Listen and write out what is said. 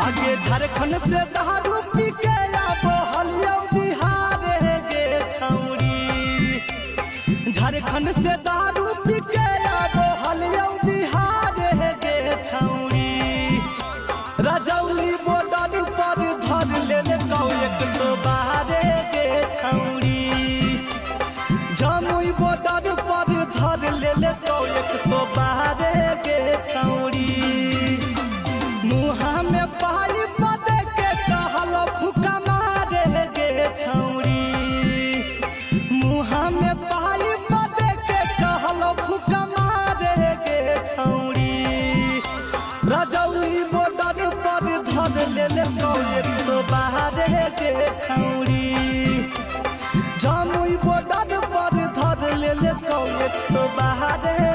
आगे झारखंड से दारू पी के आबो हलियो बिहार गे छौरी। झारखंड से दारू पी के आबो हलियो बिहार गे छौरी। रजौली बॉर्डर पर धर ले कौ 112 गे छौरी। जमुई बॉर्डर पर धर ले कौ 112 गे छौरी। मुँह में पाई पदे के कहल फुका मारे गे छौरी। मुँह में पाई पदे के कहल फुका मारे गे छौरी। रजौली बॉर्डर पर धर ले कौ 112 गे छौरी। जमुई बॉर्डर पर धर ले कौ 112